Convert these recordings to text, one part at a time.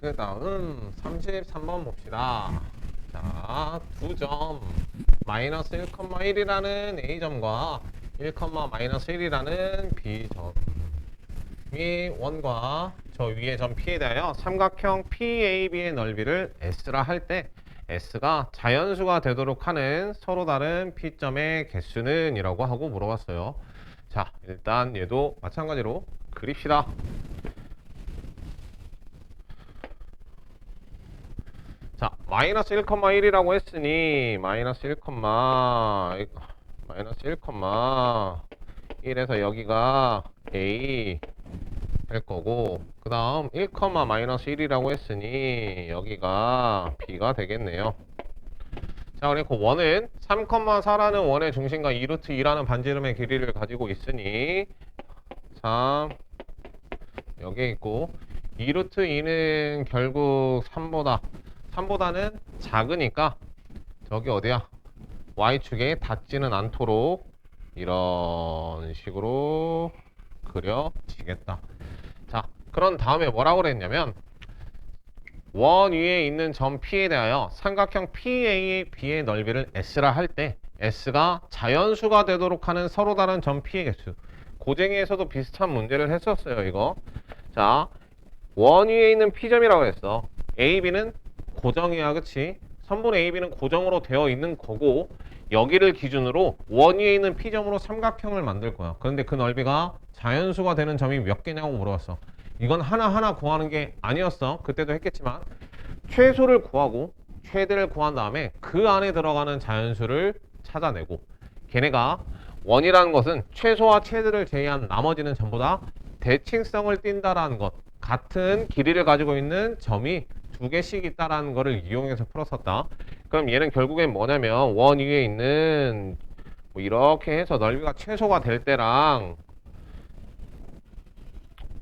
그 다음 33번 봅시다. 자, 두 점 마이너스 1,1이라는 A점과 1, 마이너스 1이라는 B점이 원과 저 위의 점 P에 대하여 삼각형 PAB의 넓이를 S라 할 때 S가 자연수가 되도록 하는 서로 다른 P점의 개수는 이라고 하고 물어봤어요. 자, 일단 얘도 마찬가지로 그립시다. 자, 마이너스 1,1이라고 했으니 마이너스 1,1에서 여기가 A 할 거고, 그 다음 1, 마이너스 1이라고 했으니 여기가 B가 되겠네요. 자, 그리고 원은 3,4라는 원의 중심과 2루트 2라는 반지름의 길이를 가지고 있으니 3 여기에 있고, 2루트 2는 결국 3보다는 작으니까 저기 어디야? Y축에 닿지는 않도록 이런 식으로 그려지겠다. 자, 그런 다음에 뭐라고 그랬냐면 원 위에 있는 점 P에 대하여 삼각형 PAB의 넓이를 S라 할 때 S가 자연수가 되도록 하는 서로 다른 점 P의 개수. 고쟁이에서도 비슷한 문제를 했었어요, 이거. 자, 원 위에 있는 P점이라고 했어. AB는 고정이야, 그치? 선분 AB는 고정으로 되어 있는 거고, 여기를 기준으로 원 위에 있는 P점으로 삼각형을 만들 거야. 그런데 그 넓이가 자연수가 되는 점이 몇 개냐고 물어봤어. 이건 하나하나 구하는 게 아니었어. 그때도 했겠지만 최소를 구하고 최대를 구한 다음에 그 안에 들어가는 자연수를 찾아내고, 걔네가 원이라는 것은 최소와 최대를 제외한 나머지는 전부 다 대칭성을 띈다라는 것, 같은 길이를 가지고 있는 점이 두 개씩 있다라는 것을 이용해서 풀었었다. 그럼 얘는 결국엔 뭐냐면 원 위에 있는 뭐 이렇게 해서 넓이가 최소가 될 때랑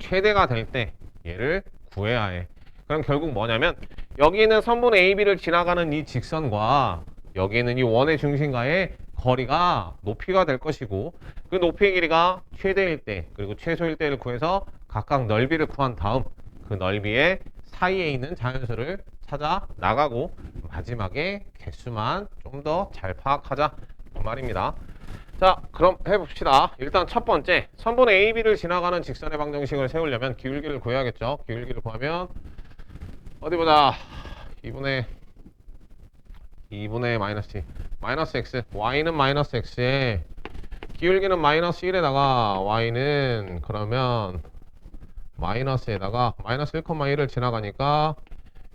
최대가 될 때 얘를 구해야 해. 그럼 결국 뭐냐면 여기 있는 선분 AB를 지나가는 이 직선과 여기 있는 이 원의 중심과의 거리가 높이가 될 것이고, 그 높이의 길이가 최대일 때 그리고 최소일 때를 구해서 각각 넓이를 구한 다음 그 넓이의 사이에 있는 자연수를 찾아 나가고 마지막에 개수만 좀 더 잘 파악하자, 그 말입니다. 자, 그럼 해봅시다. 일단 첫 번째, 선분 AB를 지나가는 직선의 방정식을 세우려면 기울기를 구해야겠죠. 기울기를 구하면 어디 보자. 2분의 마이너스 2, 마이너스 x, y는 마이너스 x에 기울기는 마이너스 1에다가 y는 그러면 마이너스에다가 마이너스 1,1을 지나가니까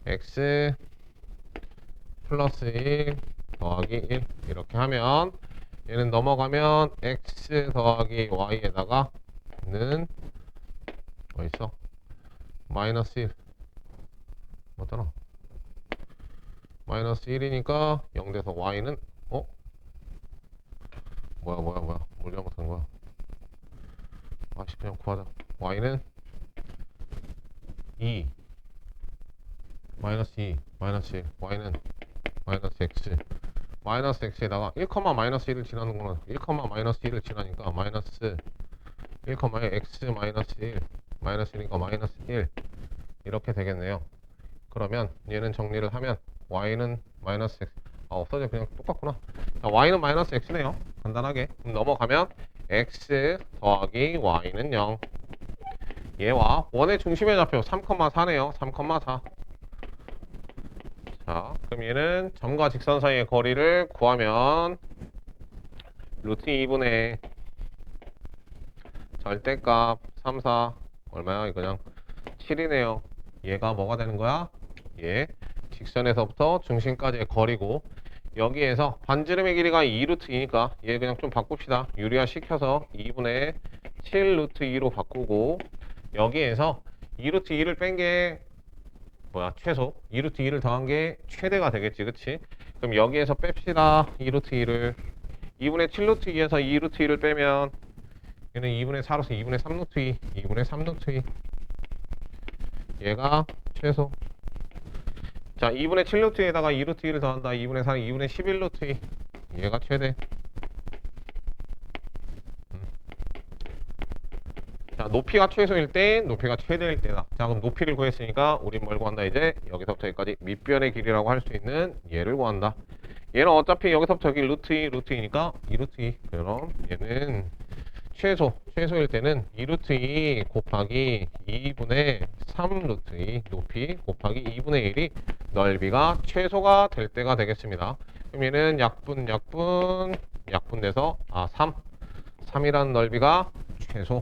x 플러스 1 더하기 1 이렇게 하면 얘는 넘어가면 x 더하기 y에다가 는 어딨어? 마이너스 1 맞잖아. 마이너스 1이니까 0돼서 y는 뭐야 뭘 잘못한 거야. 아씨, 그냥 구하자. y는 2 마이너스 2 마이너스 1 y는 마이너스 x 마이너스 x에다가 1, 마이너스 1을 지나는구나. 1, 마이너스 1을 지나니까 마이너스 1, x 마이너스 1 마이너스 1이니까 마이너스 1 이렇게 되겠네요. 그러면 얘는 정리를 하면 y는 마이너스 x, 없어져. 그냥 똑같구나. 자, y는 마이너스 x네요. 간단하게. 그럼 넘어가면 x 더하기 y는 0. 얘와 원의 중심의 좌표 3,4네요 3,4. 자, 그럼 얘는 점과 직선 사이의 거리를 구하면 루트 2분의 절대값 3, 4 얼마야? 이거 그냥 7이네요. 얘가 뭐가 되는 거야? 얘 직선에서부터 중심까지의 거리고, 여기에서 반지름의 길이가 2루트 2니까 얘 그냥 좀 바꿉시다. 유리화 시켜서 2분의 7 루트 2로 바꾸고, 여기에서 2루트 2를 뺀 게 뭐야? 최소. 2루트 2를 더한 게 최대가 되겠지, 그치? 그럼 여기에서 뺍시다. 2루트 2를 2분의 7 루트 2에서 2루트 2를 빼면 얘는 2분의 4로서 2분의 3 루트 2 2분의 3 루트 2 얘가 최소. 자, 2분의 7 루트 2에다가 2루트 2를 더한다. 2분의 4, 2분의 11 루트 2 얘가 최대. 자, 높이가 최소일 때, 높이가 최대일 때다. 자, 그럼 높이를 구했으니까 우린 뭘 구한다 이제? 여기서부터 여기까지 밑변의 길이라고 할 수 있는 얘를 구한다. 얘는 어차피 여기서부터 여기 루트 2, 루트 2니까 2 루트 2. 그럼 얘는 최소일 때는 2 루트 2 곱하기 2분의 3 루트 2 높이 곱하기 2분의 1이 넓이가 최소가 될 때가 되겠습니다. 그럼 얘는 약분돼서 3이라는 넓이가 최소.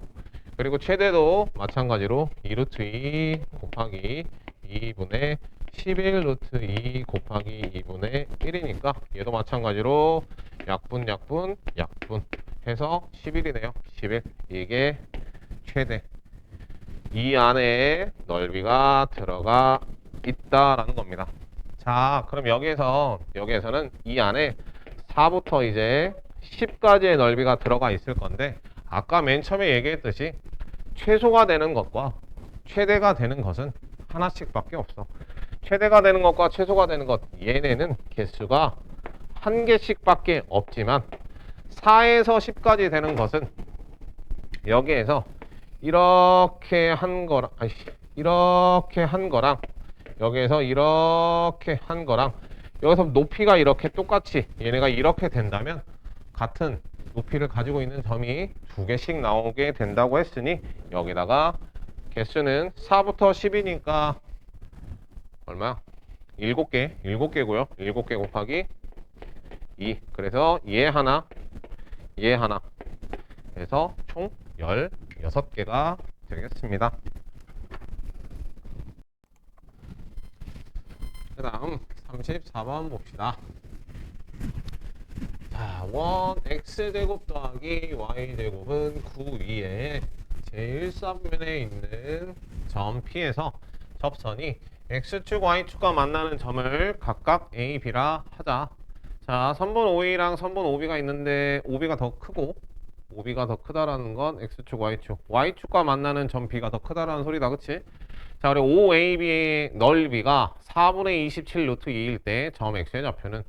그리고 최대도 마찬가지로 2 루트 2 곱하기 2분의 11 루트 2 곱하기 2분의 1이니까 얘도 마찬가지로 약분 해서 11이네요. 11. 이게 최대. 이 안에 넓이가 들어가 있다라는 겁니다. 자, 그럼 여기에서는 이 안에 4부터 이제 10까지의 넓이가 들어가 있을 건데, 아까 맨 처음에 얘기했듯이 최소가 되는 것과 최대가 되는 것은 하나씩 밖에 없어. 최대가 되는 것과 최소가 되는 것, 얘네는 개수가 한 개씩 밖에 없지만 4에서 10까지 되는 것은 여기에서 이렇게 한 거랑 여기에서 이렇게 한 거랑 여기서 높이가 이렇게 똑같이 얘네가 이렇게 된다면 같은 높이를 가지고 있는 점이 두 개씩 나오게 된다고 했으니 여기다가 개수는 4부터 10이니까 얼마야? 7개고요. 7개 곱하기 2. 그래서 얘 하나 그래서 총 16개가 되겠습니다. 그 다음 34번 봅시다. 자, 1x 제곱 더하기 y제곱은 9 위에 제1사분면에 있는 점 P에서 접선이 x축 y축과 만나는 점을 각각 a, b라 하자. 자, 선분 OA랑 선분 OB가 있는데 OB가 더 크다라는 건 x축 y축과 만나는 점 B가 더 크다라는 소리다. 그치? 자, 그리고 OAB의 넓이가 4분의 27 루트 2일 때 점 x의 좌표는,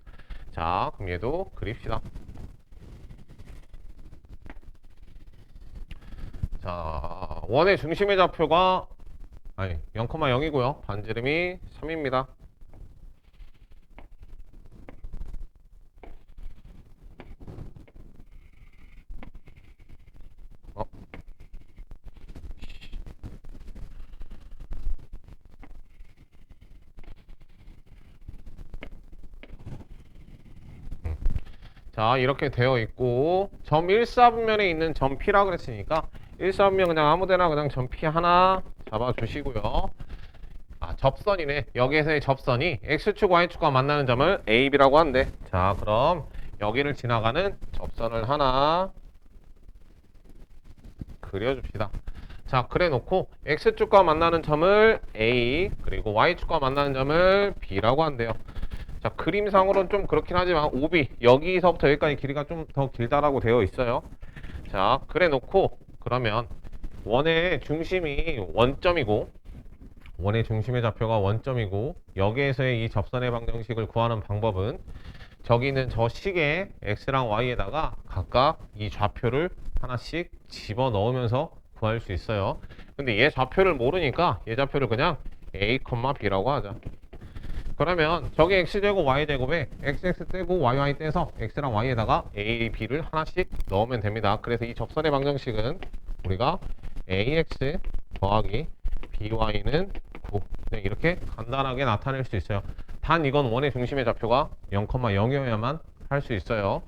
자, 그럼 얘도 그립시다. 자, 원의 중심의 좌표가 0,0이고요. 반지름이 3입니다. 자, 이렇게 되어 있고 점 1사분면에 있는 점 P라 그랬으니까 1사분면 그냥 아무데나 그냥 점 P 하나 잡아주시고요. 접선이네. 여기에서의 접선이 X축, Y축과 만나는 점을 A, B라고 한대. 자, 그럼 여기를 지나가는 접선을 하나 그려줍시다. 자, 그래 놓고 X축과 만나는 점을 A, 그리고 Y축과 만나는 점을 B라고 한대요. 자, 그림상으로는 좀 그렇긴 하지만 OB, 여기서부터 여기까지 길이가 좀 더 길다라고 되어 있어요. 자, 그래 놓고 그러면 원의 중심이 원점이고 원의 중심의 좌표가 원점이고 여기에서의 이 접선의 방정식을 구하는 방법은 저기 있는 저 식의 x랑 y에다가 각각 이 좌표를 하나씩 집어 넣으면서 구할 수 있어요. 근데 얘 좌표를 모르니까 얘 좌표를 그냥 a, b라고 하자. 그러면 저기 x제곱 y제곱에 xx 떼고 yy 떼서 x랑 y에다가 a, b를 하나씩 넣으면 됩니다. 그래서 이 접선의 방정식은 우리가 ax 더하기 by는 9 그냥 이렇게 간단하게 나타낼 수 있어요. 단 이건 원의 중심의 좌표가 0,0이어야만 할 수 있어요.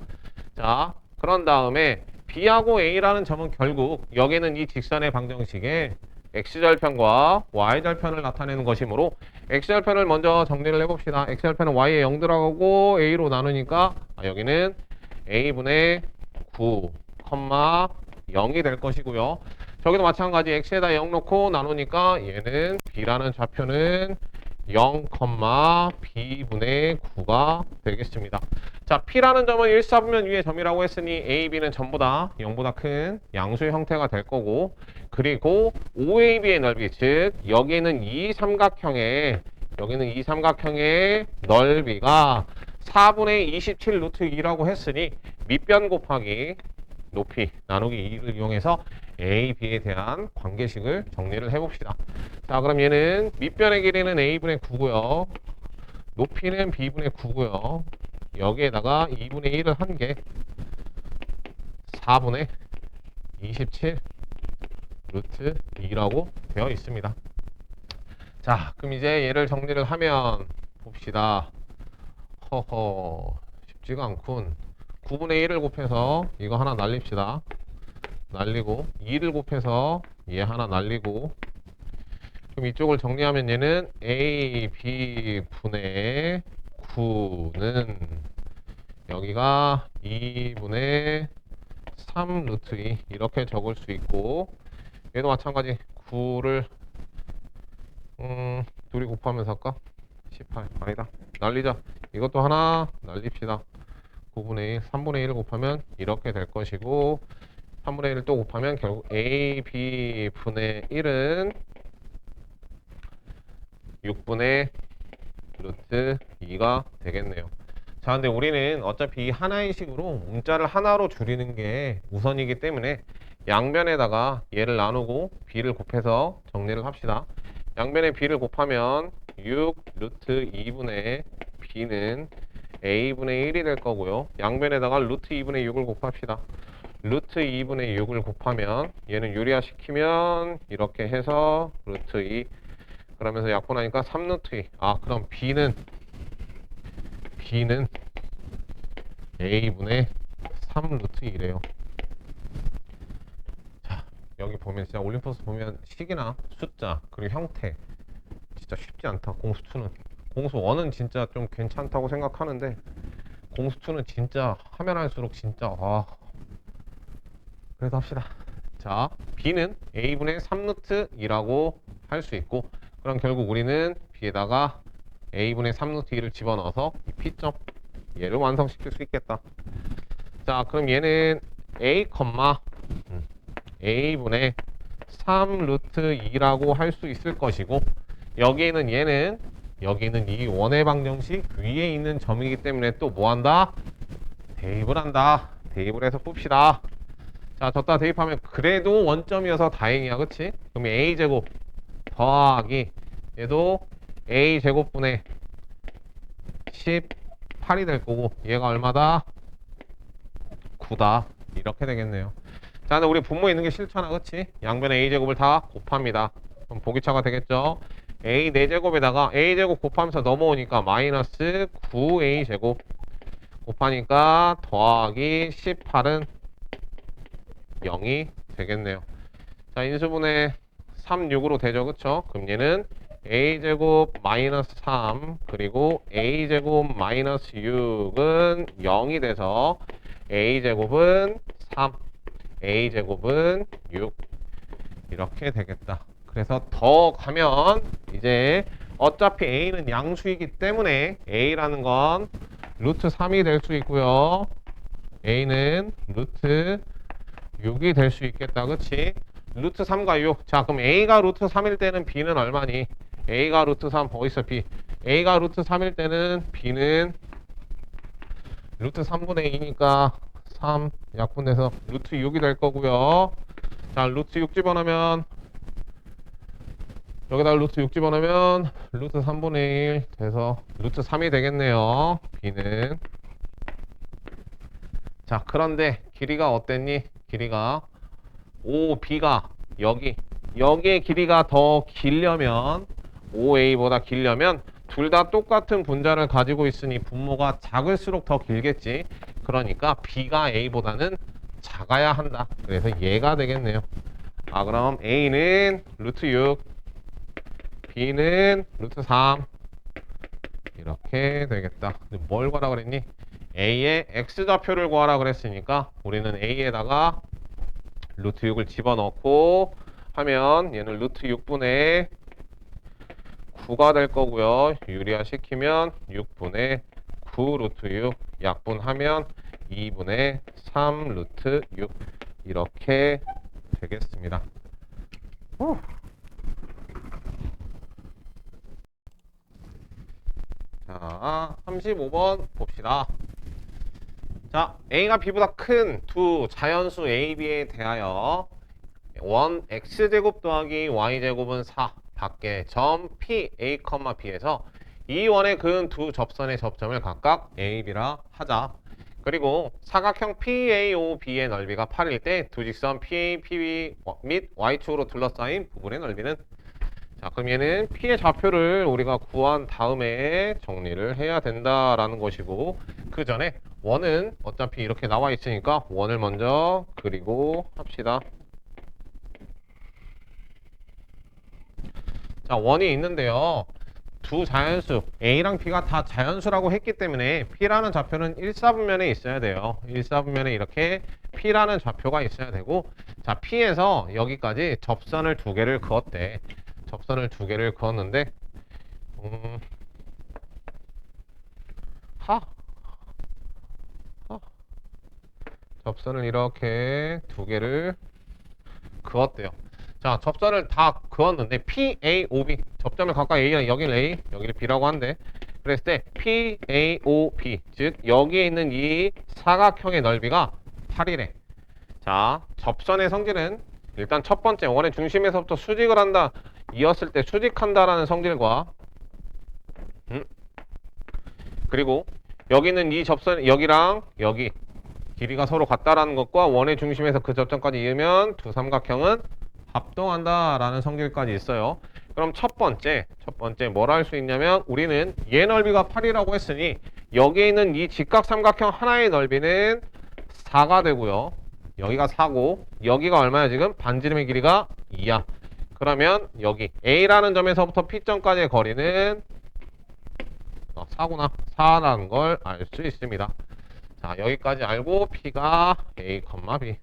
자, 그런 다음에 b하고 a라는 점은 결국 여기는 이 직선의 방정식에 x절편과 y절편을 나타내는 것이므로 x절편을 먼저 정리를 해봅시다. x절편은 y에 0 들어가고 a로 나누니까 여기는 a분의 9, 0이 될 것이고요. 저기도 마찬가지 x에다 0 넣고 나누니까 얘는 b라는 좌표는 0, b분의 9가 되겠습니다. 자, P라는 점은 1사분면 위의 점이라고 했으니 A, B는 전부 다 0보다 큰 양수의 형태가 될 거고 그리고 OAB의 넓이, 즉 여기는 이 삼각형의 넓이가 4분의 27 루트 2라고 했으니 밑변 곱하기 높이 나누기 2를 이용해서 A, B에 대한 관계식을 정리를 해봅시다. 자, 그럼 얘는 밑변의 길이는 A분의 9고요. 높이는 B분의 9고요. 여기에다가 2분의 1을 한 개, 4분의 27 루트 2라고 되어 있습니다. 자, 그럼 이제 얘를 정리를 하면 봅시다. 허허, 쉽지가 않군. 9분의 1을 곱해서 이거 하나 날립시다. 날리고 2를 곱해서 얘 하나 날리고, 그럼 이쪽을 정리하면 얘는 A, B 분의 9는 여기가 2분의 3 루트 2 이렇게 적을 수 있고, 얘도 마찬가지 9를 둘이 곱하면서 할까? 18 아니다, 날리자. 이것도 하나 날립시다. 9분의 1, 3분의 1을 곱하면 이렇게 될 것이고, 3분의 1을 또 곱하면 결국 A, B 분의 1은 6분의 루트 2가 되겠네요. 자, 근데 우리는 어차피 이 하나의 식으로 문자를 하나로 줄이는 게 우선이기 때문에 양변에다가 얘를 나누고 b를 곱해서 정리를 합시다. 양변에 b를 곱하면 6 루트 2분의 b는 a분의 1이 될 거고요. 양변에다가 루트 2분의 6을 곱합시다. 루트 2분의 6을 곱하면 얘는 유리화 시키면 이렇게 해서 루트 2, 그러면서 약분하니까 3 루트 2. 아, 그럼 b는 a분의 3 루트 2래요. 자, 여기 보면 진짜 올림포스 보면 식이나 숫자 그리고 형태 진짜 쉽지 않다. 공수2는 공수 1은 진짜 좀 괜찮다고 생각하는데, 공수2는 진짜 하면 할수록 진짜 그래도 합시다. 자, b는 a분의 3 루트 2라고 할 수 있고, 그럼 결국 우리는 b에다가 a분의 3 루트 2를 집어넣어서 이 p점 얘를 완성시킬 수 있겠다. 자, 그럼 얘는 a, a분의 3 루트 2라고 할 수 있을 것이고, 여기에는 여기는 이 원의 방정식 위에 있는 점이기 때문에 또 뭐한다? 대입을 한다. 대입을 해서 풉시다. 자, 졌다 대입하면 그래도 원점이어서 다행이야, 그치? 그럼 a제곱 더하기 얘도 a제곱분의 18이 될 거고, 얘가 얼마다? 9다. 이렇게 되겠네요. 자, 근데 우리 분모에 있는 게 싫잖아, 그치? 양변에 a제곱을 다 곱합니다. 그럼 보기차가 되겠죠? a 4제곱에다가 a제곱 곱하면서 넘어오니까 마이너스 9a제곱 곱하니까 더하기 18은 0이 되겠네요. 자, 인수분해 3, 6으로 되죠, 그쵸? 그럼 얘는 a제곱 마이너스 3 그리고 a제곱 마이너스 6은 0이 돼서 a제곱은 3, a제곱은 6 이렇게 되겠다. 그래서 더 가면 이제 어차피 a는 양수이기 때문에 a라는 건 루트 3이 될 수 있고요. a는 루트 6이 될 수 있겠다, 그치? 루트 3과 6. 자, 그럼 a가 루트 3일 때는 b는 얼마니? a가 루트 3 어딨어? b. a가 루트 3일 때는 b는 루트 3분의 2니까 3 약분돼서 루트 6이 될 거고요. 자, 루트 6 집어넣으면 여기다 루트 6 집어넣으면 루트 3분의 1 돼서 루트 3이 되겠네요, b는. 자, 그런데 길이가 어땠니? 길이가 OB가 여기의 길이가 더 길려면, OA보다 길려면 둘 다 똑같은 분자를 가지고 있으니 분모가 작을수록 더 길겠지. 그러니까 B가 A보다는 작아야 한다. 그래서 얘가 되겠네요. 아, 그럼 A는 루트 6, B는 루트 3 이렇게 되겠다. 근데 뭘 구하라 그랬니? A의 X좌표를 구하라 그랬으니까 우리는 A에다가 루트 6을 집어넣고 하면 얘는 루트 6분의 9가 될 거고요. 유리화 시키면 6분의 9 루트 6 약분하면 2분의 3 루트 6 이렇게 되겠습니다. 자, 35번 봅시다. 자, A가 B보다 큰 두 자연수 A, B에 대하여 원 x제곱 더하기 y제곱은 4 밖에 점 p a, b에서 이 원에 그은 두 접선의 접점을 각각 a, b라 하자. 그리고 사각형 PAOB의 넓이가 8일 때 두 직선 PA, PB 및 y축으로 둘러싸인 부분의 넓이는, 자, 그럼 얘는 P의 좌표를 우리가 구한 다음에 정리를 해야 된다라는 것이고, 그 전에 원은 어차피 이렇게 나와 있으니까 원을 먼저 그리고 합시다. 자, 원이 있는데요. 두 자연수 A랑 B가 다 자연수라고 했기 때문에 P라는 좌표는 1사분면에 있어야 돼요. 1사분면에 이렇게 P라는 좌표가 있어야 되고, 자, P에서 여기까지 접선을 두 개를 그었대. 접선을 두 개를 그었는데 하 접선을 이렇게 두 개를 그었대요. 자, 접선을 다 그었는데 P, A, O, B 접점을 각각 A랑 여기를 A, 여기를 B라고 한대. 그랬을 때 P, A, O, B 즉 여기에 있는 이 사각형의 넓이가 8이래. 자, 접선의 성질은 일단 첫 번째 원의 중심에서부터 수직을 한다 이었을 때 수직한다라는 성질과 그리고 여기는 이 접선 여기랑 여기 길이가 서로 같다라는 것과 원의 중심에서 그 접점까지 이으면 두 삼각형은 합동한다라는 성질까지 있어요. 그럼 첫 번째 뭘 할 수 있냐면 우리는 얘 넓이가 8이라고 했으니 여기에 있는 이 직각 삼각형 하나의 넓이는 4가 되고요. 여기가 4고 여기가 얼마야 지금? 반지름의 길이가 2야. 그러면 여기 A라는 점에서부터 P점까지의 거리는 4구나. 4라는 걸 알 수 있습니다. 자, 여기까지 알고 P가 A, B.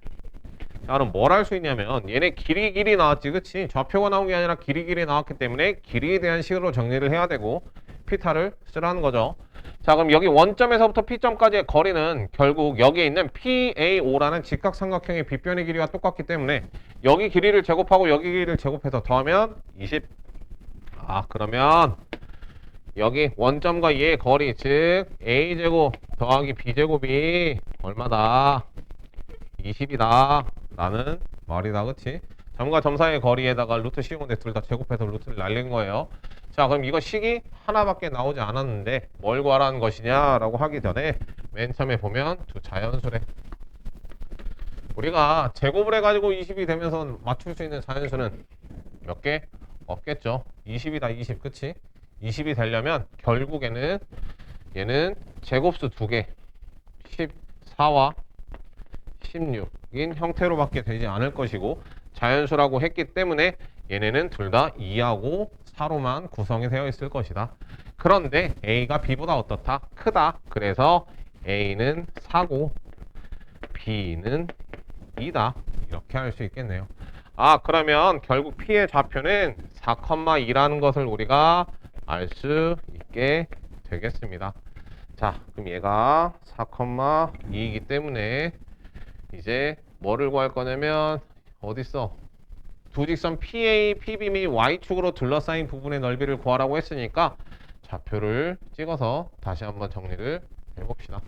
자, 그럼 뭘 할 수 있냐면 얘네 길이 나왔지, 그치? 좌표가 나온 게 아니라 길이 나왔기 때문에 길이에 대한 식으로 정리를 해야 되고 P타를 쓰라는 거죠. 자, 그럼 여기 원점에서부터 P점까지의 거리는 결국 여기에 있는 PAO라는 직각삼각형의 빗변의 길이와 똑같기 때문에 여기 길이를 제곱하고 여기 길이를 제곱해서 더하면 20. 그러면 여기 원점과 얘의 거리 즉 A제곱 더하기 B제곱이 얼마다? 20이다 라는 말이다, 그치? 점과 점 사이의 거리에다가 루트 씌우는데 둘 다 제곱해서 루트를 날린 거예요. 자, 그럼 이거 식이 하나밖에 나오지 않았는데 뭘 구하라는 것이냐 라고 하기 전에 맨 처음에 보면 두 자연수래. 우리가 제곱을 해가지고 20이 되면서 맞출 수 있는 자연수는 몇 개? 없겠죠. 20이다 20, 그치? 20이 되려면 결국에는 얘는 제곱수 두 개 14와 16인 형태로밖에 되지 않을 것이고 자연수라고 했기 때문에 얘네는 둘 다 2하고 4로만 구성이 되어 있을 것이다. 그런데 A가 B보다 어떻다? 크다. 그래서 A는 4고 B는 2다. 이렇게 할 수 있겠네요. 그러면 결국 P의 좌표는 4,2라는 것을 우리가 알 수 있게 되겠습니다. 자, 그럼 얘가 4,2이기 때문에 이제 뭐를 구할 거냐면 어딨어? 두 직선 PA, PB 및 Y축으로 둘러싸인 부분의 넓이를 구하라고 했으니까 좌표를 찍어서 다시 한번 정리를 해봅시다.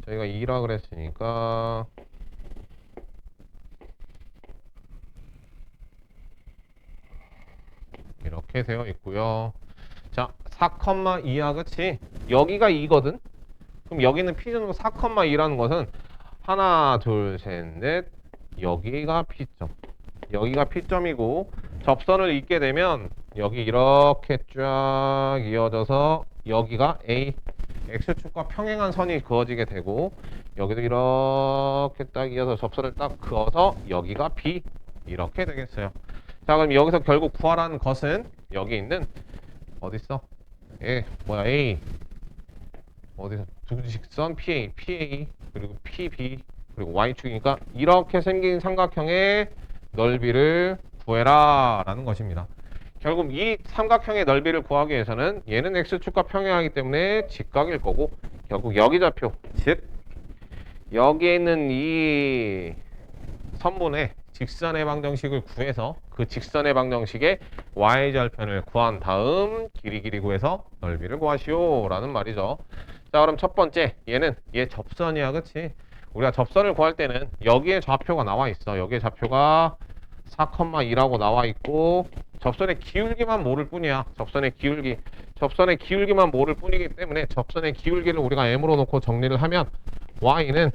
저희가 2라 그랬으니까 이렇게 되어 있고요. 자, 4,2야, 그치? 여기가 2거든? 그럼 여기는 P점으로 4,2라는 것은 하나, 둘, 셋, 넷, 여기가 P점. 여기가 P점이고 접선을 잇게 되면 여기 이렇게 쫙 이어져서 여기가 A, X축과 평행한 선이 그어지게 되고 여기도 이렇게 딱 이어서 접선을 딱 그어서 여기가 B 이렇게 되겠어요. 자, 그럼 여기서 결국 구하라는 것은 여기 있는 어딨어? A 어디서 두 직선 PA 그리고 PB 그리고 Y축이니까 이렇게 생긴 삼각형의 넓이를 구해라 라는 것입니다. 결국 이 삼각형의 넓이를 구하기 위해서는 얘는 X축과 평행하기 때문에 직각일 거고 결국 여기 좌표 즉 여기에 있는 이 선분의 직선의 방정식을 구해서 그 직선의 방정식의 Y절편을 구한 다음 길이 구해서 넓이를 구하시오 라는 말이죠. 자, 그럼 첫 번째, 얘 접선이야, 그치? 우리가 접선을 구할 때는 여기에 좌표가 나와 있어. 여기에 좌표가 4,2라고 나와 있고, 접선의 기울기만 모를 뿐이야. 접선의 기울기. 접선의 기울기만 모를 뿐이기 때문에 접선의 기울기를 우리가 m으로 놓고 정리를 하면 y는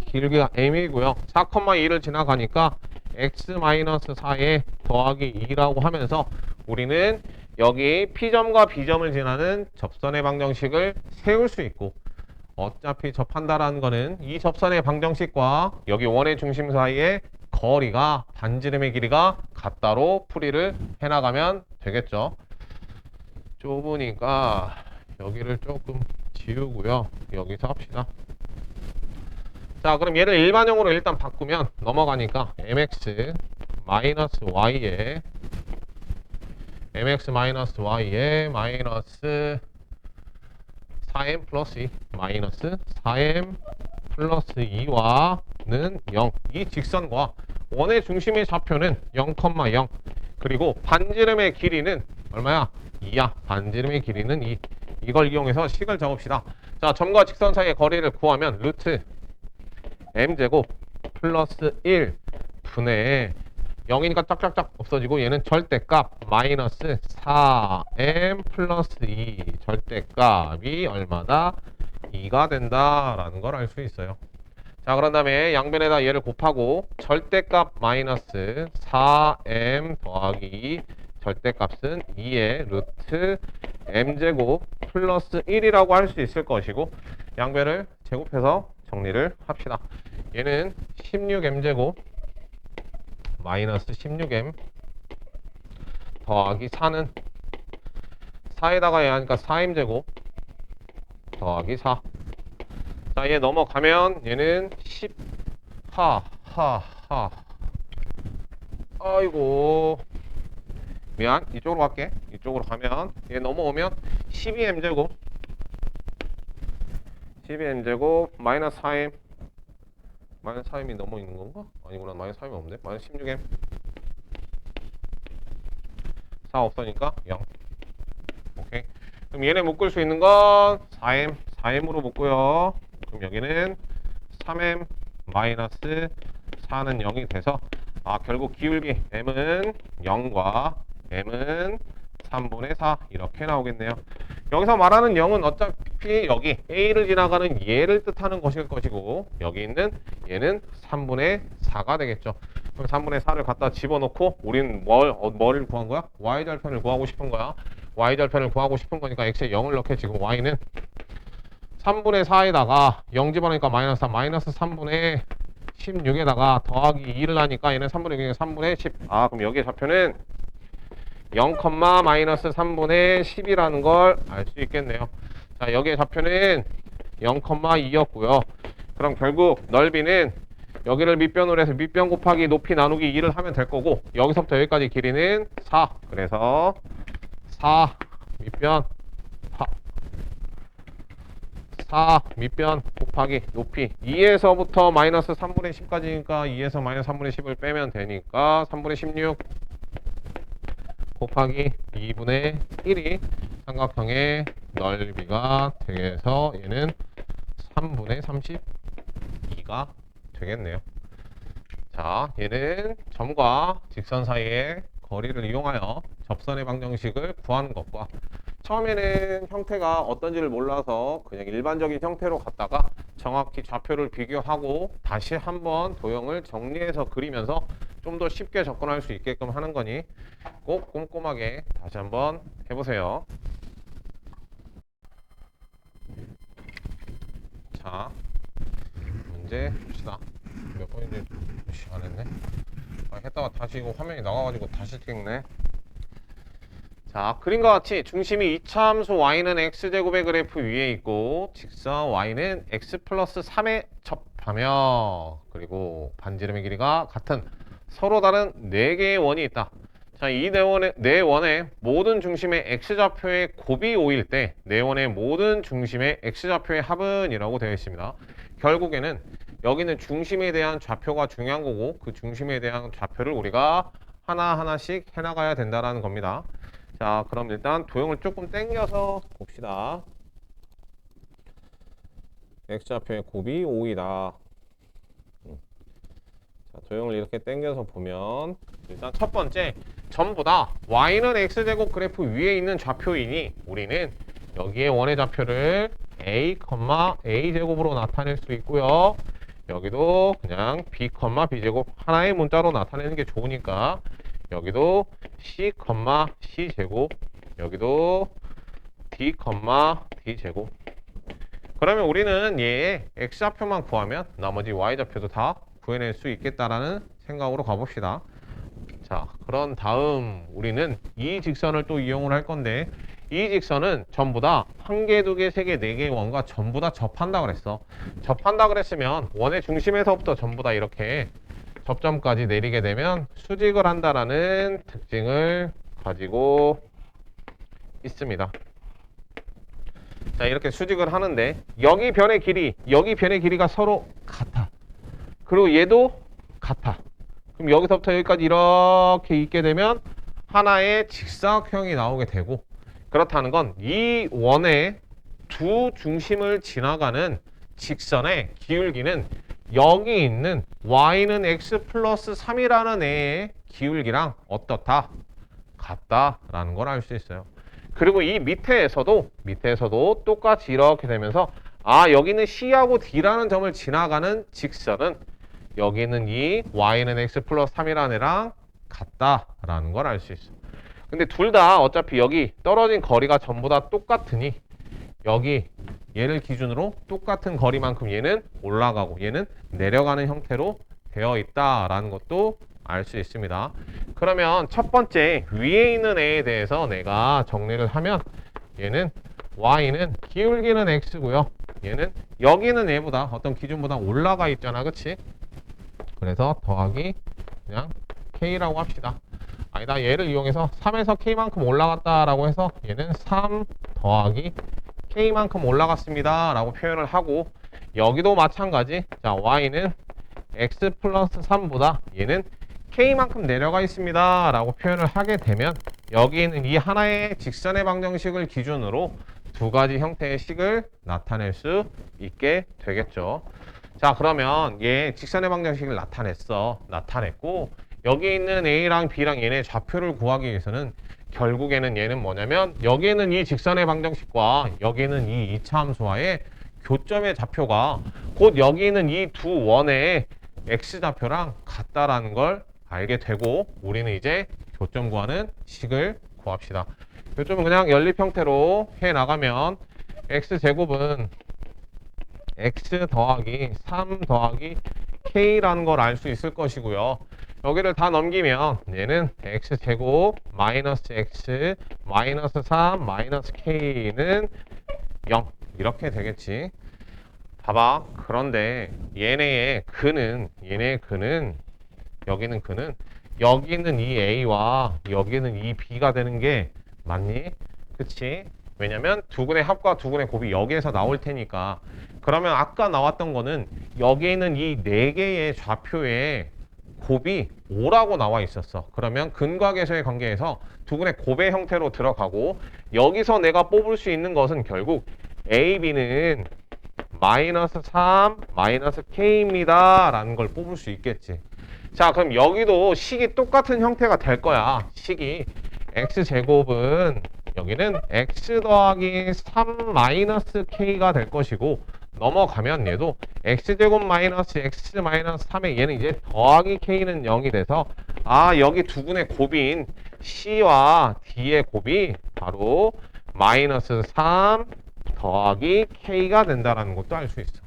기울기가 m이고요. 4,2를 지나가니까 x-4에 더하기 2라고 하면서 우리는 여기 P점과 B점을 지나는 접선의 방정식을 세울 수 있고, 어차피 접한다라는 거는 이 접선의 방정식과 여기 원의 중심 사이의 거리가 반지름의 길이가 같다로 풀이를 해나가면 되겠죠. 좁으니까 여기를 조금 지우고요. 여기서 합시다. 자, 그럼 얘를 일반형으로 일단 바꾸면 넘어가니까 mx y에 마이너스 4m 플러스 2 마이너스 4m 플러스 2와는 0. 이 직선과 원의 중심의 좌표는 0,0 그리고 반지름의 길이는 얼마야? 2야. 반지름의 길이는 2. 이걸 이용해서 식을 적읍시다. 자, 점과 직선 사이의 거리를 구하면 루트 m제곱 플러스 1 분의 0이니까 짝짝짝 없어지고 얘는 절대값 마이너스 4m 플러스 2 절대값이 얼마다? 2가 된다라는 걸 알 수 있어요. 자, 그런 다음에 양변에다 얘를 곱하고 절대값 마이너스 4m 더하기 2 절대값은 2의 루트 m제곱 플러스 1이라고 할 수 있을 것이고 양변을 제곱해서 정리를 합시다. 얘는 16m제곱 마이너스 16m 더하기 4는 4에다가 얘 하니까 4m제곱 더하기 4. 자, 얘 넘어가면 얘는 10 아이고 미안, 이쪽으로 갈게. 이쪽으로 가면 얘 넘어오면 12m제곱 마이너스 4m 마이너스 4m이 넘어 있는 건가? 아니구나. 마이너스 4m이 없네. 마이너스 16m 4 없으니까 0. 오케이. 그럼 얘네 묶을 수 있는 건 4m으로 묶고요. 그럼 여기는 3m 마이너스 4는 0이 돼서 결국 기울기 m은 0과 m은 3분의 4 이렇게 나오겠네요. 여기서 말하는 0은 어차피 여기 A를 지나가는 얘를 뜻하는 것일 것이고 여기 있는 얘는 3분의 4가 되겠죠. 그럼 3분의 4를 갖다 집어넣고 우린 뭐를 구한 거야? Y절편을 구하고 싶은 거야. Y절편을 구하고 싶은 거니까 X에 0을 넣게. 지금 Y는 3분의 4에다가 0 집어넣으니까 마이너스 3, 마이너스 3분의 16에다가 더하기 2를 하니까 얘는 3분의 6이니까 3분의 10. 그럼 여기에 좌표는 0, 마이너스 3분의 10이라는 걸 알 수 있겠네요. 자, 여기에 좌표는 0,2였고요. 그럼 결국 넓이는 여기를 밑변으로 해서 밑변 곱하기 높이 나누기 2를 하면 될 거고 여기서부터 여기까지 길이는 4. 그래서 4 밑변 4 밑변 곱하기 높이 2에서부터 마이너스 3분의 10까지니까 2에서 마이너스 3분의 10을 빼면 되니까 3분의 16 곱하기 2분의 1이 삼각형의 넓이가 되겠서 얘는 3분의 32가 되겠네요. 자, 얘는 점과 직선 사이의 거리를 이용하여 접선의 방정식을 구하는 것과 처음에는 형태가 어떤지를 몰라서 그냥 일반적인 형태로 갔다가 정확히 좌표를 비교하고 다시 한번 도형을 정리해서 그리면서 좀 더 쉽게 접근할 수 있게끔 하는 거니 꼭 꼼꼼하게 다시 한번 해보세요. 자, 문제 봅시다. 몇 번인지 안 했네. 했다가 다시 이거 화면이 나가가지고 다시 찍네. 자, 그림과 같이 중심이 이차함수 y는 x제곱의 그래프 위에 있고 직선 y는 x 플러스 3에 접하며 그리고 반지름의 길이가 같은 서로 다른 4개의 원이 있다. 자, 이 네 원의 모든 중심의 x좌표의 곱이 5일 때 네 원의 모든 중심의 x좌표의 합은 이라고 되어 있습니다. 결국에는 여기는 중심에 대한 좌표가 중요한 거고 그 중심에 대한 좌표를 우리가 하나하나씩 해나가야 된다는 겁니다. 자, 그럼 일단 도형을 조금 당겨서 봅시다. x좌표의 곱이 5이다. 자, 도형을 이렇게 당겨서 보면 일단 첫 번째, 전부 다 y는 x제곱 그래프 위에 있는 좌표이니 우리는 여기에 원의 좌표를 a, a제곱으로 나타낼 수 있고요. 여기도 그냥 b, b제곱 하나의 문자로 나타내는 게 좋으니까 여기도 c, c제곱, 여기도 d, d제곱. 그러면 우리는 얘의 x좌표만 구하면 나머지 y좌표도 다 구해낼 수 있겠다라는 생각으로 가봅시다. 자, 그런 다음 우리는 이 직선을 또 이용을 할 건데 이 직선은 전부 다 한 개, 두 개, 세 개, 네 개의 원과 전부 다 접한다 그랬어. 접한다 그랬으면 원의 중심에서부터 전부 다 이렇게 접점까지 내리게 되면 수직을 한다라는 특징을 가지고 있습니다. 자, 이렇게 수직을 하는데 여기 변의 길이, 여기 변의 길이가 서로 같아. 그리고 얘도 같아. 그럼 여기서부터 여기까지 이렇게 있게 되면 하나의 직사각형이 나오게 되고, 그렇다는 건 이 원의 두 중심을 지나가는 직선의 기울기는 여기 있는 y는 x 플러스 3이라는 애의 기울기랑 어떻다? 같다라는 걸 알 수 있어요. 그리고 이 밑에서도 똑같이 이렇게 되면서 여기는 C하고 D라는 점을 지나가는 직선은 여기는 이 y는 x 플러스 3이라는 애랑 같다라는 걸 알 수 있어. 근데 둘 다 어차피 여기 떨어진 거리가 전부 다 똑같으니 여기 얘를 기준으로 똑같은 거리만큼 얘는 올라가고 얘는 내려가는 형태로 되어 있다라는 것도 알 수 있습니다. 그러면 첫 번째 위에 있는 애에 대해서 내가 정리를 하면 얘는 y는 기울기는 x고요. 얘는 여기는 얘보다 어떤 기준보다 올라가 있잖아, 그치? 그래서 더하기 그냥 k라고 합시다. 아니다, 얘를 이용해서 3에서 k만큼 올라갔다라고 해서 얘는 3 더하기 k만큼 올라갔습니다 라고 표현을 하고, 여기도 마찬가지. 자, y는 x 플러스 3보다 얘는 k만큼 내려가 있습니다 라고 표현을 하게 되면 여기는 이 하나의 직선의 방정식을 기준으로 두 가지 형태의 식을 나타낼 수 있게 되겠죠. 자, 그러면 얘 직선의 방정식을 나타냈고 여기 있는 a랑 b랑 얘네 좌표를 구하기 위해서는 결국에는 얘는 뭐냐면 여기는 이 직선의 방정식과 여기는 이 이차함수와의 교점의 좌표가 곧 여기 있는 이 두 원의 x좌표랑 같다라는 걸 알게 되고, 우리는 이제 교점 구하는 식을 구합시다. 교점은 그냥 연립 형태로 해 나가면 x제곱은 x 더하기 3 더하기 k라는 걸 알 수 있을 것이고요. 여기를 다 넘기면 얘는 x제곱 마이너스 x 마이너스 3 마이너스 k는 0 이렇게 되겠지. 봐봐. 그런데 얘네의 근은 여기는 이 a와 여기는 이 b가 되는 게 맞니? 그치? 왜냐면 두근의 합과 두근의 곱이 여기에서 나올 테니까. 그러면 아까 나왔던 거는 여기에 있는 이 네 개의 좌표에 곱이 5라고 나와 있었어. 그러면 근과 계수의 관계에서 두근의 곱의 형태로 들어가고, 여기서 내가 뽑을 수 있는 것은 결국 a, b는 마이너스 3, 마이너스 k입니다 라는 걸 뽑을 수 있겠지. 자, 그럼 여기도 식이 똑같은 형태가 될 거야. 식이 x제곱은 여기는 x 더하기 3 마이너스 k가 될 것이고, 넘어가면 얘도 x제곱 마이너스 x 마이너스 3에 얘는 이제 더하기 k는 0이 돼서 여기 두근의 곱인 c와 d의 곱이 바로 마이너스 3 더하기 k가 된다라는 것도 알 수 있어.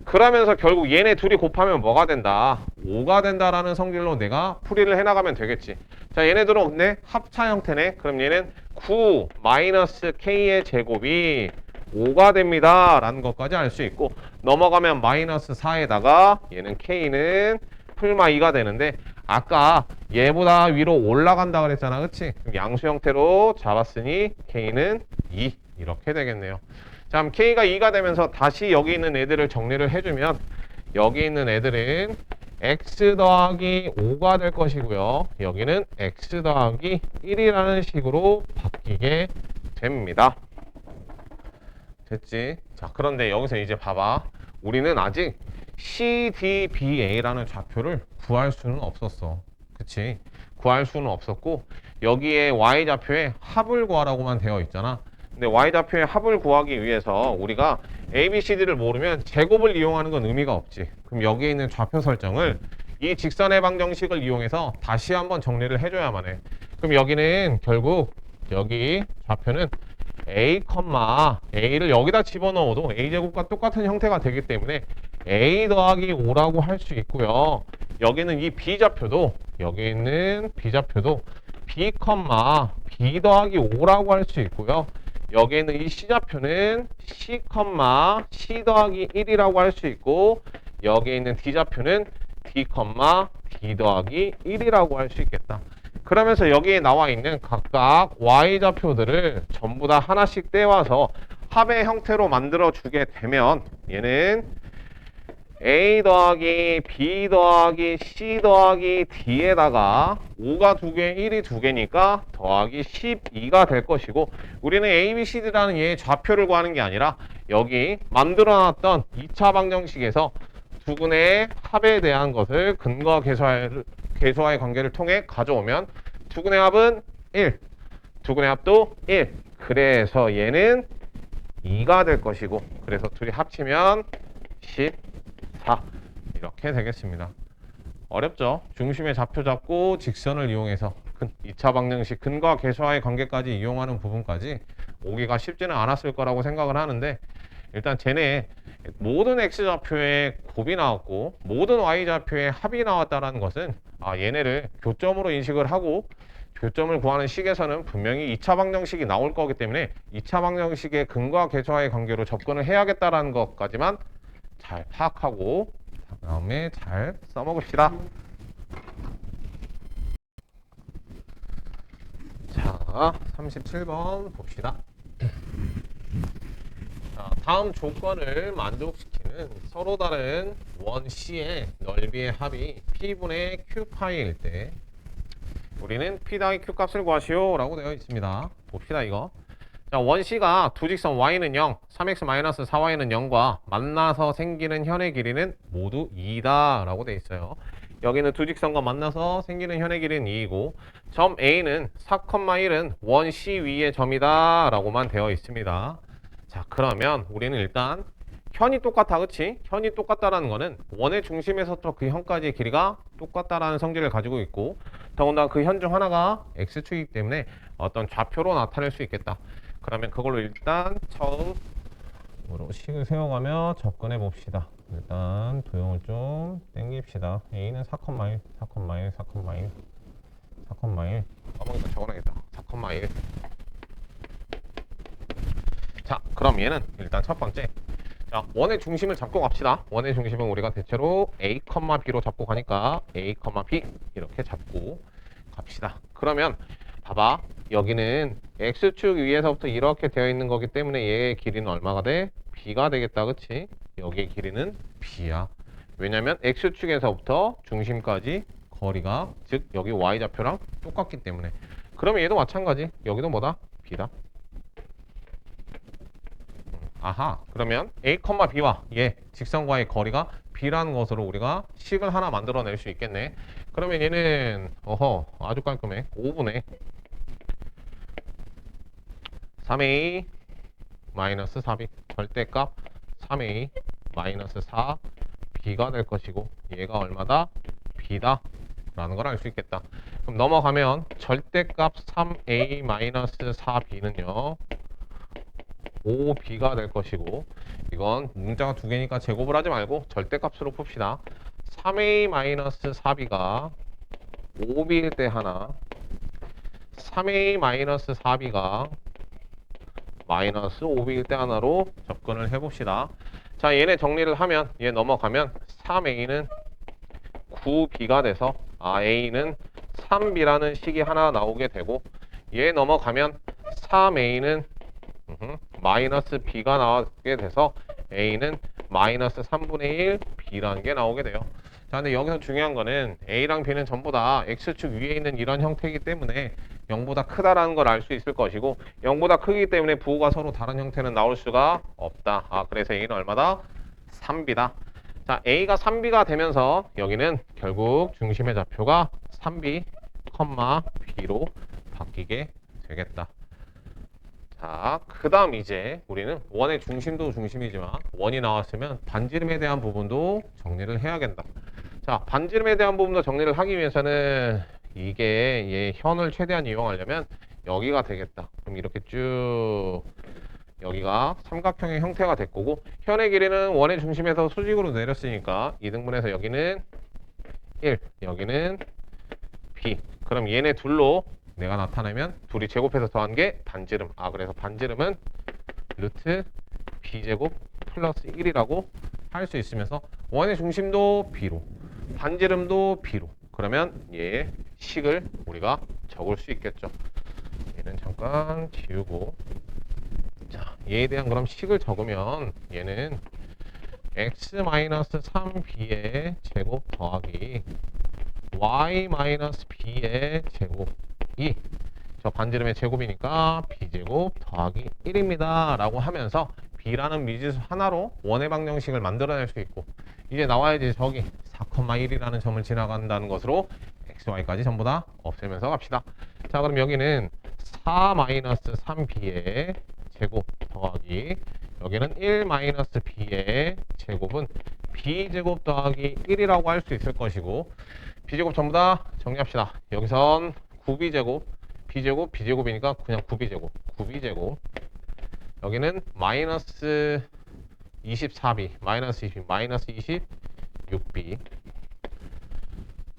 그러면서 결국 얘네 둘이 곱하면 뭐가 된다? 5가 된다라는 성질로 내가 풀이를 해나가면 되겠지. 자, 얘네들은 없네? 합차 형태네. 그럼 얘는 9 마이너스 k의 제곱이 5가 됩니다 라는 것까지 알 수 있고, 넘어가면 마이너스 4에다가 얘는 k는 풀마 2가 되는데 아까 얘보다 위로 올라간다 그랬잖아, 그치? 그럼 양수 형태로 잡았으니 k는 2 이렇게 되겠네요. 자, 그럼 k가 2가 되면서 다시 여기 있는 애들을 정리를 해주면 여기 있는 애들은 x 더하기 5가 될 것이고요. 여기는 x 더하기 1이라는 식으로 바뀌게 됩니다. 됐지? 자, 그런데 여기서 이제 봐봐. 우리는 아직 CDBA라는 좌표를 구할 수는 없었어. 그치? 구할 수는 없었고 여기에 Y좌표의 합을 구하라고만 되어 있잖아. 근데 Y좌표의 합을 구하기 위해서 우리가 ABCD를 모르면 제곱을 이용하는 건 의미가 없지. 그럼 여기에 있는 좌표 설정을 이 직선의 방정식을 이용해서 다시 한번 정리를 해줘야만 해. 그럼 여기는 결국 여기 좌표는 A, A를 여기다 집어넣어도 A제곱과 똑같은 형태가 되기 때문에 A 더하기 5라고 할 수 있고요. 여기는 이 B좌표도 여기 있는 B좌표도 B, B 더하기 5라고 할 수 있고요. 여기 있는 이 C좌표는 C, C 더하기 1이라고 할 수 있고 여기 있는 D좌표는 D, D 더하기 1이라고 할 수 있겠다. 그러면서 여기에 나와 있는 각각 Y좌표들을 전부 다 하나씩 떼와서 합의 형태로 만들어 주게 되면 얘는 A 더하기 B 더하기 C 더하기 D에다가 5가 2개, 1이 2개니까 더하기 12가 될 것이고 우리는 ABCD라는 얘의 좌표를 구하는 게 아니라 여기 만들어놨던 2차 방정식에서 두근의 합에 대한 것을 근거와 계수와의 관계를 통해 가져오면 두근의 합은 1, 두근의 합도 1. 그래서 얘는 2가 될 것이고 그래서 둘이 합치면 14 이렇게 되겠습니다. 어렵죠? 중심의 좌표 잡고 직선을 이용해서 2차 방정식 근거와 계수와의 관계까지 이용하는 부분까지 오기가 쉽지는 않았을 거라고 생각을 하는데 일단 쟤네 모든 x좌표에 곱이 나왔고 모든 y좌표에 합이 나왔다는 것은 얘네를 교점으로 인식을 하고 교점을 구하는 식에서는 분명히 2차 방정식이 나올 거기 때문에 2차 방정식의 근거와 계수와의 관계로 접근을 해야겠다는 것까지만 잘 파악하고 그 다음에 잘 써먹읍시다. 자, 37번 봅시다. 자, 다음 조건을 만족시키는 서로 다른 원 C의 넓이의 합이 P분의 Q파이일 때 우리는 P 더하기 Q 값을 구하시오 라고 되어 있습니다. 봅시다 이거. 자, 원 C가 두 직선 Y는 0, 3x-4Y는 0과 만나서 생기는 현의 길이는 모두 2다 라고 되어 있어요. 여기는 두 직선과 만나서 생기는 현의 길이는 2이고 점 A는 4,1은 원 C 위의 점이다 라고만 되어 있습니다. 자, 그러면 우리는 일단 현이 똑같아, 그치? 현이 똑같다라는 거는 원의 중심에서부터 그 현까지의 길이가 똑같다라는 성질을 가지고 있고 더군다나 그 현 중 하나가 x축이기 때문에 어떤 좌표로 나타낼 수 있겠다. 그러면 그걸로 일단 처음으로 식을 세워가며 접근해 봅시다. 일단 도형을 좀 땡깁시다. A는 4,1, 4,1, 4,1, 4,1 까먹으니까 적어놔야겠다. 4,1. 자, 그럼 얘는 일단 첫 번째 자, 원의 중심을 잡고 갑시다. 원의 중심은 우리가 대체로 A, B로 잡고 가니까 A, B 이렇게 잡고 갑시다. 그러면 봐봐. 여기는 X축 위에서부터 이렇게 되어 있는 거기 때문에 얘의 길이는 얼마가 돼? B가 되겠다. 그치? 여기의 길이는 B야. 왜냐면 X축에서부터 중심까지 거리가 즉 여기 Y좌표랑 똑같기 때문에 그러면 얘도 마찬가지. 여기도 뭐다? B다. 아하, 그러면 A, B와 얘 직선과의 거리가 B라는 것으로 우리가 식을 하나 만들어낼 수 있겠네. 그러면 얘는 아주 깔끔해. 5분의 3A 마이너스 4B 절대값 3A 마이너스 4 B가 될 것이고 얘가 얼마다? B다 라는 걸 알 수 있겠다. 그럼 넘어가면 절대값 3A 마이너스 4B는요 5B가 될 것이고 이건 문자가 두 개니까 제곱을 하지 말고 절대값으로 풉시다. 3A-4B가 5B일 때 하나 3A-4B가 마이너스 5B일 때 하나로 접근을 해봅시다. 자, 얘네 정리를 하면 얘 넘어가면 3A는 9B가 돼서 A는 3B라는 식이 하나 나오게 되고 얘 넘어가면 3A는 마이너스 B가 나오게 돼서 A는 마이너스 3분의 1 B라는 게 나오게 돼요. 자, 근데 여기서 중요한 거는 A랑 B는 전부 다 X축 위에 있는 이런 형태이기 때문에 0보다 크다라는 걸 알 수 있을 것이고 0보다 크기 때문에 부호가 서로 다른 형태는 나올 수가 없다. 그래서 A는 얼마다? 3b다. 자, a가 3b가 되면서 여기는 결국 중심의 좌표가 3b, b로 바뀌게 되겠다. 자, 그 다음 이제 우리는 원의 중심도 중심이지만 원이 나왔으면 반지름에 대한 부분도 정리를 해야겠다. 자, 반지름에 대한 부분도 정리를 하기 위해서는 이게 얘 현을 최대한 이용하려면 여기가 되겠다. 그럼 이렇게 쭉 여기가 삼각형의 형태가 될 거고 현의 길이는 원의 중심에서 수직으로 내렸으니까 2등분해서 여기는 1, 여기는 b. 그럼 얘네 둘로 내가 나타내면 둘이 제곱해서 더한 게 반지름. 그래서 반지름은 루트 b제곱 플러스 1이라고 할 수 있으면서 원의 중심도 b로 반지름도 b로 그러면 얘 식을 우리가 적을 수 있겠죠. 얘는 잠깐 지우고 자 얘에 대한 그럼 식을 적으면 얘는 x-3b의 제곱 더하기 y-b의 제곱이 저 반지름의 제곱이니까 b제곱 더하기 1입니다 라고 하면서 b라는 미지수 하나로 원의 방정식을 만들어낼 수 있고 이제 나와야지 저기 4,1이라는 점을 지나간다는 것으로 x, y까지 전부 다 없애면서 갑시다. 자 그럼 여기는 4-3b의 제곱 더하기 여기는 1-b의 제곱은 b제곱 더하기 1이라고 할 수 있을 것이고 b제곱 전부 다 정리합시다. 여기선 9b제곱 b제곱 b제곱이니까 그냥 9b제곱 9b제곱 여기는 마이너스 24b 마이너스 20 마이너스 26b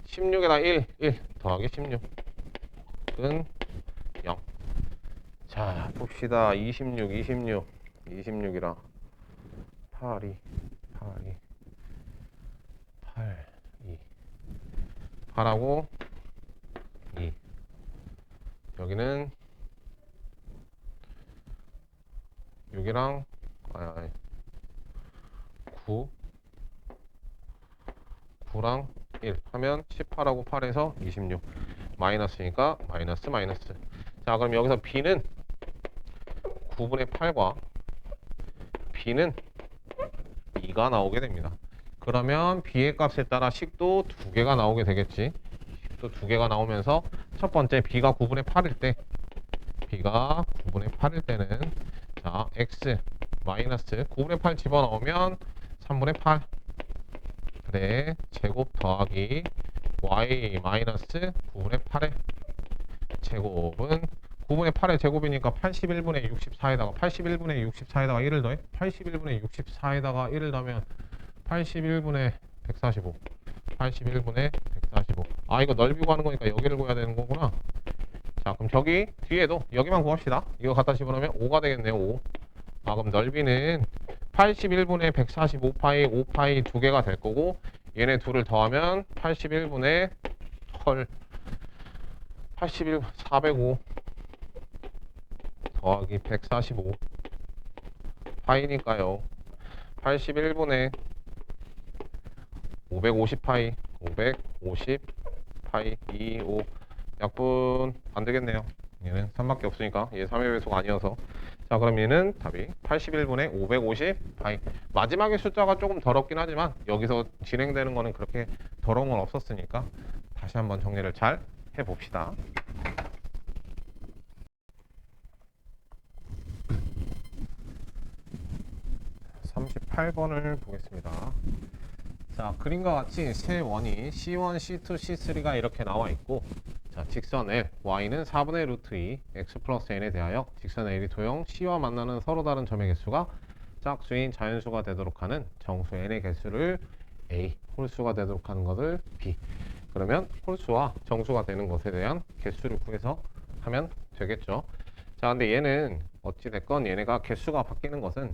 16에다 1 더하기 16은 0. 자 봅시다. 26이라 8이 8하고 2 여기는 6이랑 9랑 1 하면 18하고 8에서 26 마이너스니까 마이너스 자 그럼 여기서 b는 9분의 8과 b는 2가 나오게 됩니다. 그러면 b의 값에 따라 식도 2개가 나오게 되겠지. 식도 2개가 나오면서 첫 번째 b가 9분의 8일 때 b가 9분의 8일 때는 자 x 마이너스 9분의 8 집어넣으면 3분의 8 그래 제곱 더하기 y 마이너스 9분의 8의 제곱은 9분의 8의 제곱이니까 81분의 64에다가 1을 더해 81분의 64에다가 1을 더하면 81분의 145 이거 넓이 구하는 거니까 여기를 구해야 되는 거구나. 자 그럼 저기 뒤에도 여기만 구합시다. 이거 갖다 집어넣으면 5가 되겠네요. 5. 그럼 넓이는 81분의 145파이 5파이 두 개가 될 거고 얘네 둘을 더하면 81분의 405 더하기 145 파이니까요. 81분의 550파이 550파이 25 약분 안 되겠네요. 얘는 3밖에 없으니까 얘 3의 배수가 아니어서 자 그럼 얘는 답이 81분의 550 파이 마지막에 숫자가 조금 더럽긴 하지만 여기서 진행되는 거는 그렇게 더러운 건 없었으니까 다시 한번 정리를 잘 해봅시다. 38번을 보겠습니다. 자 그림과 같이 세 원이 C1, C2, C3가 이렇게 나와 있고 자 직선 L, Y는 4분의 루트 2 X 플러스 N에 대하여 직선 L이 도형 C와 만나는 서로 다른 점의 개수가 짝수인 자연수가 되도록 하는 정수 N의 개수를 A, 홀수가 되도록 하는 것을 B. 그러면 홀수와 정수가 되는 것에 대한 개수를 구해서 하면 되겠죠. 자 근데 얘는 어찌됐건 얘네가 개수가 바뀌는 것은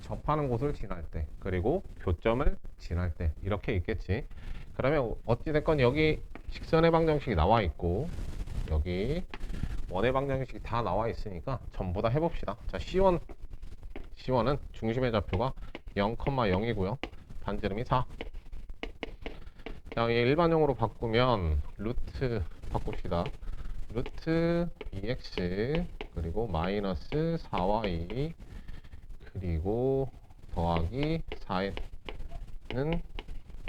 접하는 곳을 지날 때 그리고 교점을 지날 때 이렇게 있겠지. 그러면 어찌됐건 여기 직선의 방정식이 나와 있고 여기 원의 방정식이 다 나와 있으니까 전부 다 해봅시다. 자 C1은 중심의 좌표가 0,0이고요 반지름이 4. 자 일반형으로 바꾸면 루트 바꿉시다. 루트 2x 그리고 마이너스 4y 그리고 더하기 4n은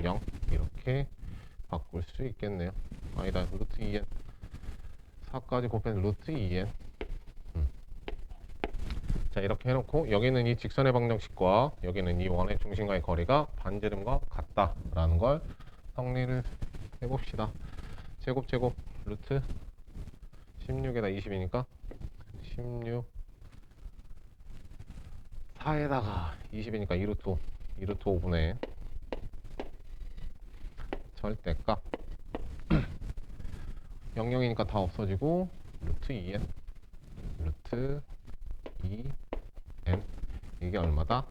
0 이렇게 바꿀 수 있겠네요. 아니다, 루트 2n 4까지 곱해서 루트 2n. 자, 이렇게 해놓고 여기는 이 직선의 방정식과 여기는 이 원의 중심과의 거리가 반지름과 같다라는 걸 정리를 해봅시다. 제곱 루트 16에다 20이니까 16 4에다가 20이니까 2루트 5분의 절대값 00이니까 다 없어지고 루트 2n 루트 2n 이게 얼마다?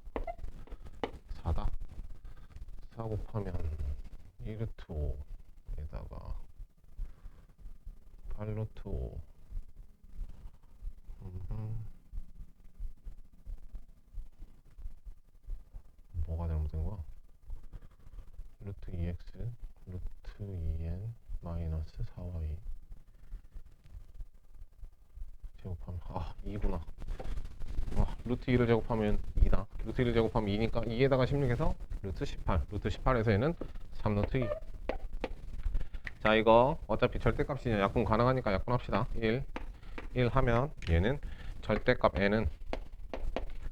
4다. 4 곱하면 2루트 5에다가 8루트 5 뭐가 잘못된 거야? 루트 2x 루트 2n 마이너스 4y 제곱하면 2구나. 루트 2를 제곱하면 2다. 루트 1을 제곱하면 2니까 2에다가 16해서 루트 18 루트 18에서 얘는 3루트 2. 자, 이거 어차피 절대값이 약분 가능하니까 약분합시다. 1 하면 얘는 절대값 n은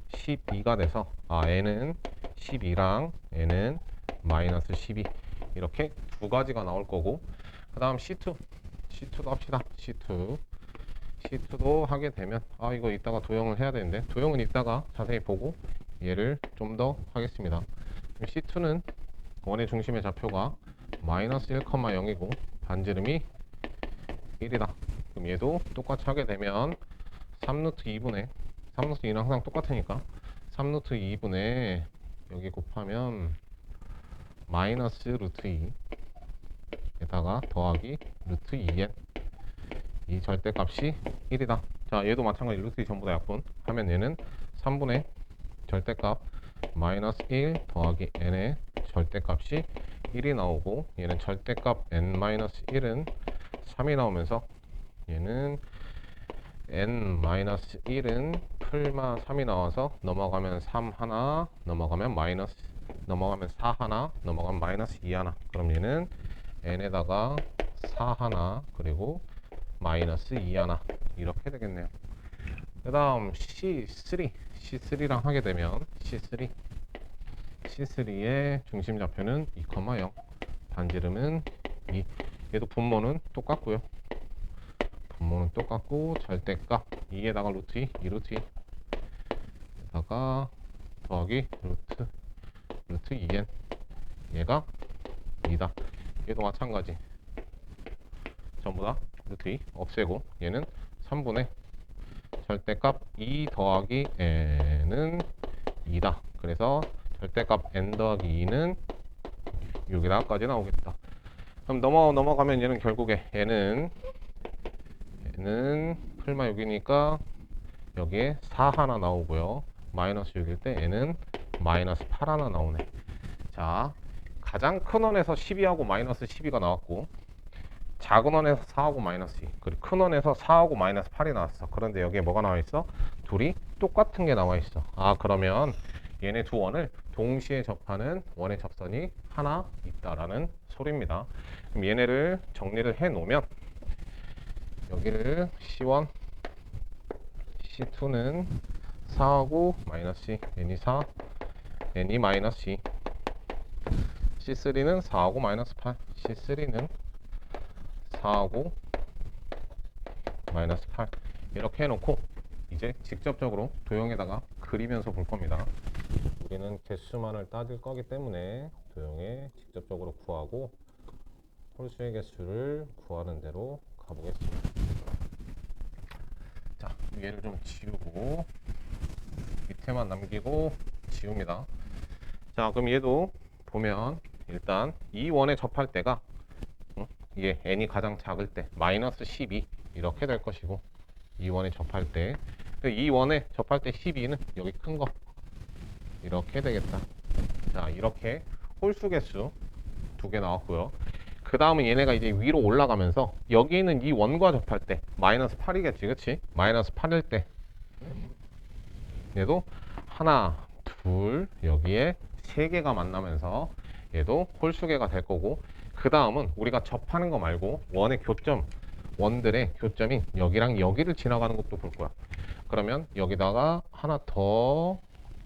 12가 돼서 n은 12랑 n은 마이너스 12 이렇게 두 가지가 나올 거고, 그 다음 C2도 합시다. C2도 하게 되면 이거 이따가 도형을 해야 되는데 도형은 이따가 자세히 보고 얘를 좀 더 하겠습니다. C2는 원의 중심의 좌표가 마이너스 1,0이고 반지름이 1이다. 그럼 얘도 똑같이 하게 되면 3루트 2분의 3루트 2는 항상 똑같으니까 3루트 2분의 여기 곱하면 마이너스 루트 2에다가 더하기 루트 2n 이 절대값이 1이다. 자, 얘도 마찬가지 루트 2 전부 다 약분 하면 얘는 3분의 절대값 마이너스 1 더하기 n의 절대값이 1이 나오고, 얘는 절대값 n 마이너스 1은 3이 나오면서 얘는 n 마이너스 1은 풀마 3이 나와서 넘어가면 3 하나, 넘어가면 마이너스, 넘어가면 4 하나, 넘어가면 마이너스 2 하나. 그럼 얘는 n에다가 4 하나 그리고 마이너스 2 하나 이렇게 되겠네요. 그 다음 C3랑 하게 되면 C3의 중심 좌표는 2,0 반지름은 2. 얘도 분모는 똑같고요. 분모는 똑같고 절대값 2에다가 루트 2루트 2에다가 더하기 루트 2n 얘가 2다. 얘도 마찬가지 전부 다 루트 2 없애고 얘는 3분의 절대값 2 더하기 n은 2다. 그래서 절대값 n 더하기 2는 6이다까지 나오겠다. 그럼 넘어가면 얘는 결국에 얘는 풀마 6이니까 여기에 4 하나 나오고요. 마이너스 6일 때 n은 마이너스 8 하나 나오네. 자, 가장 큰 원에서 12하고 마이너스 12가 나왔고, 작은 원에서 4하고 마이너스 2, 그리고 큰 원에서 4하고 마이너스 8이 나왔어. 그런데 여기에 뭐가 나와 있어? 둘이 똑같은 게 나와 있어. 그러면 얘네 두 원을 동시에 접하는 원의 접선이 하나 있다라는 소리입니다. 그럼 얘네를 정리를 해 놓으면 여기를 C1, C2는 4하고 마이너스 2, n이 4, n이 마이너스 2. C3는 4하고 마이너스 8, C3는 4하고 마이너스 8 이렇게 해놓고 이제 직접적으로 도형에다가 그리면서 볼 겁니다. 우리는 개수만을 따질 거기 때문에 도형에 직접적으로 구하고 홀수의 개수를 구하는 대로 가보겠습니다. 자, 얘를 좀 지우고 밑에만 남기고 지웁니다. 자, 그럼 얘도 보면 일단 이 원에 접할 때가 이게 n이 가장 작을 때 마이너스 12 이렇게 될 것이고, 이 원에 접할 때 이 원에 접할 때 12는 여기 큰 거 이렇게 되겠다. 자, 이렇게 홀수 개수 두 개 나왔고요. 그 다음은 얘네가 이제 위로 올라가면서 여기는 이 원과 접할 때 마이너스 8이겠지, 그치? 마이너스 8일 때 얘도 하나, 둘, 여기에 세 개가 만나면서 얘도 홀수개가 될 거고, 그 다음은 우리가 접하는 거 말고 원의 교점, 원들의 교점이 여기랑 여기를 지나가는 것도 볼 거야. 그러면 여기다가 하나 더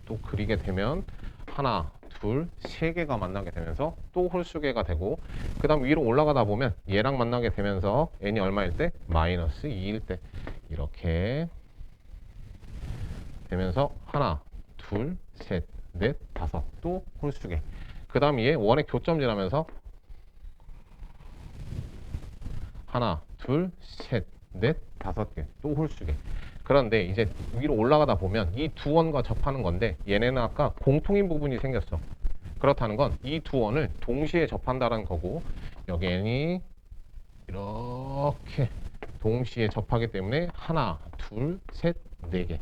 또 그리게 되면 하나, 둘, 세 개가 만나게 되면서 또 홀수개가 되고, 그 다음 위로 올라가다 보면 얘랑 만나게 되면서 n이 얼마일 때? 마이너스 2일 때 이렇게 되면서 하나, 둘, 셋, 넷, 다섯 또 홀수개. 그 다음 얘 원의 교점 지나면서 하나, 둘, 셋, 넷, 다섯 개 또 홀수개. 그런데 이제 위로 올라가다 보면 이 두 원과 접하는 건데, 얘네는 아까 공통인 부분이 생겼어. 그렇다는 건 이 두 원을 동시에 접한다는 거고, 여기 n이 이렇게 동시에 접하기 때문에 하나, 둘, 셋, 네 개.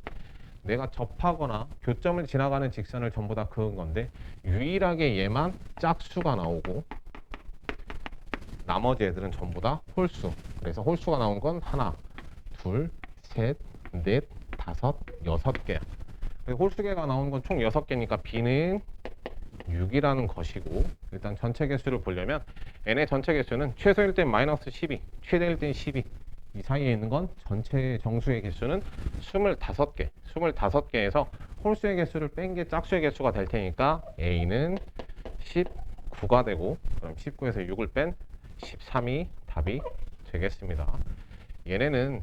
내가 접하거나 교점을 지나가는 직선을 전부 다 그은 건데, 유일하게 얘만 짝수가 나오고 나머지 애들은 전부 다 홀수. 그래서 홀수가 나온 건 하나, 둘, 셋, 넷, 다섯, 여섯 개야. 홀수개가 나온 건 총 6개니까 b는 6이라는 것이고, 일단 전체 개수를 보려면 n의 전체 개수는 최소일 땐 마이너스 12, 최대일 땐 12. 이 사이에 있는 건 전체 정수의 개수는 25개. 25개에서 홀수의 개수를 뺀 게 짝수의 개수가 될 테니까 a는 19가 되고, 그럼 19에서 6을 뺀 13이 답이 되겠습니다. 얘네는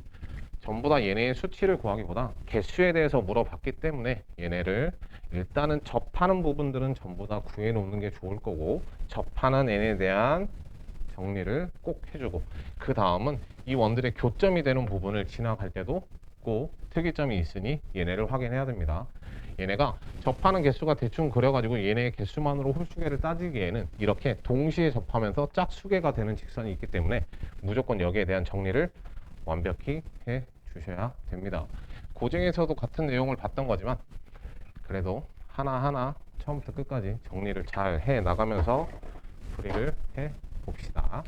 전부 다 얘네의 수치를 구하기보다 개수에 대해서 물어봤기 때문에 얘네를 일단은 접하는 부분들은 전부 다 구해 놓는 게 좋을 거고, 접하는 n에 대한 정리를 꼭 해주고, 그 다음은 이 원들의 교점이 되는 부분을 지나갈 때도 꼭 특이점이 있으니 얘네를 확인해야 됩니다. 얘네가 접하는 개수가 대충 그려가지고 얘네의 개수만으로 홀수개를 따지기에는 이렇게 동시에 접하면서 짝수개가 되는 직선이 있기 때문에 무조건 여기에 대한 정리를 완벽히 해 주셔야 됩니다. 고증에서도 같은 내용을 봤던 거지만 그래도 하나하나 처음부터 끝까지 정리를 잘 해 나가면서 풀이를 해 봅시다.